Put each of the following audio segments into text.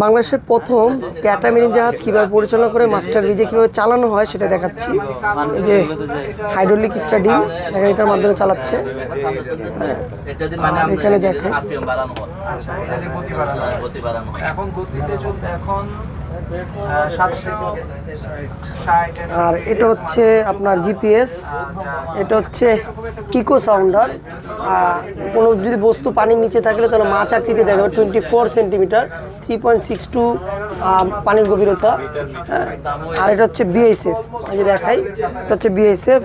বাংলাদেশের প্রথম ক্যাটামেরিন জাহাজ কীভাবে পরিচালনা করে মাস্টার ব্রিজে কীভাবে চালানো হয় সেটা দেখাচ্ছি। এই যে হাইড্রোলিক স্টাডিং এটার মাধ্যমে চালাচ্ছে। এখানে দেখেন আর এটা হচ্ছে আপনার জিপিএস, এটা হচ্ছে ইকো সাউন্ডার। কোনো যদি বস্তু পানির নিচে থাকলে তাহলে মাছ আকৃতি দেখাবে 24 সেন্টিমিটার, 3.62 পানির গভীরতা। আর এটা হচ্ছে বিএসএফ, আমি দেখাই, এটা হচ্ছে বিএসএফ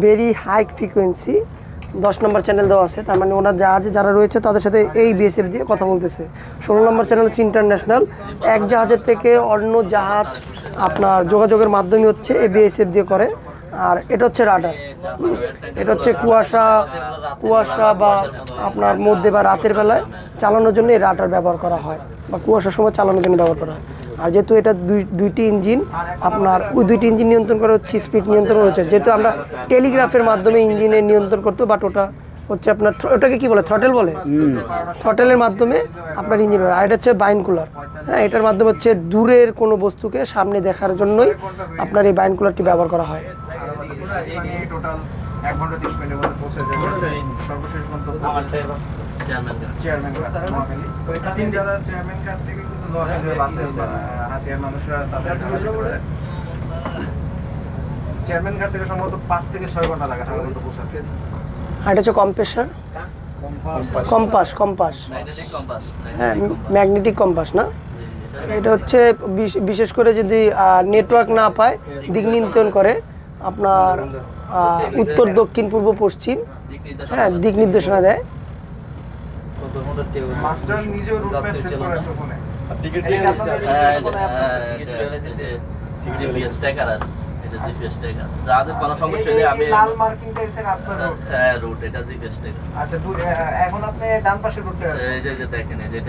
ভেরি হাই ফ্রিকোয়েন্সি। 10 নম্বর চ্যানেল দেওয়া আছে, তার মানে ওনার জাহাজে যারা রয়েছে তাদের সাথে এই বিএসএফ দিয়ে কথা বলতেছে। 16 নম্বর চ্যানেল হচ্ছে ইন্টারন্যাশনাল, এক জাহাজের থেকে অন্য জাহাজ আপনার যোগাযোগের মাধ্যমে হচ্ছে এই বিএসএফ দিয়ে করে। আর এটা হচ্ছে রাডার, এটা হচ্ছে কুয়াশা বা আপনার মধ্যে বা রাতের বেলায় চালানোর জন্য এই রাডার ব্যবহার করা হয়, বা কুয়াশার সময় চালানোর জন্য ব্যবহার করা হয়। আর যেহেতু এটা দুইটি ইঞ্জিন, আপনার ওই দুইটি ইঞ্জিন নিয়ন্ত্রণ করা হচ্ছে, স্পিড নিয়ন্ত্রণ রয়েছে। যেহেতু আমরা টেলিগ্রাফের মাধ্যমে ইঞ্জিনের নিয়ন্ত্রণ করতে, বাট ওটা হচ্ছে আপনার ওটাকে কি বলে, থ্রটেল বলে, থ্রটেলের মাধ্যমে আপনার ইঞ্জিন। আর এটা হচ্ছে বাইনকুলার, হ্যাঁ, এটার মাধ্যমে হচ্ছে দূরের কোনো বস্তুকে সামনে দেখার জন্যই আপনার এই বাইনকুলারটি ব্যবহার করা হয়। আর এটা হচ্ছে কম্প্রেসার, কম্পাস, হ্যাঁ, ম্যাগনেটিক কম্পাস না। এটা হচ্ছে বিশেষ করে যদি নেটওয়ার্ক না পায় দিক নিয়ন্ত্রণ করে, আপনার উত্তর, দক্ষিণ, পূর্ব, পশ্চিম, হ্যাঁ, দিক নির্দেশনা দেয়। যাদের কোনো সমস্যা হলে আমি লাল মার্কিংটা এসে আপনার রুট, এটা জিপিএস টা। আচ্ছা, এখন আপনি ডান পাশের রুটে আছেন, এই যে দেখেন, এই যে